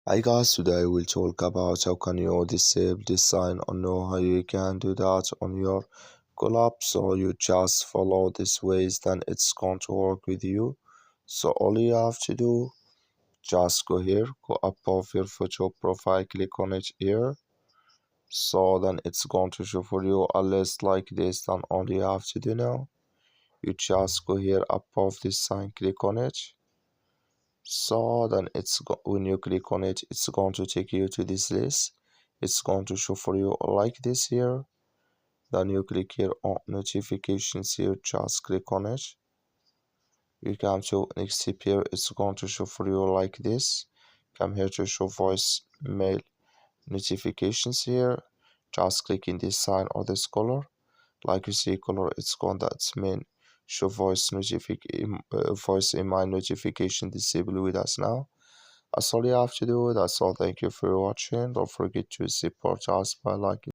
Hi guys, today we'll talk about how can you disable this sign or know how you can do that on your CallApp. So you just follow these ways, then it's going to work with you. So all you have to do, just go here, go above your photo profile, click on it here. So then it's going to show for you a list like this. Then all you have to do now, you just go here above this sign, click on it. So then when you click on it, it's going to take you to this list. It's going to show for you like this here. Then you click here on notifications here, just click on it. You come to next tip here, it's going to show for you like this. Come here to show voice mail notifications here. Just click in this sign or this color. Like you see color, it's going that's mean show voice email notification disable with us now. That's all you have to do. That's all. Thank you for watching. Don't forget to support us by liking.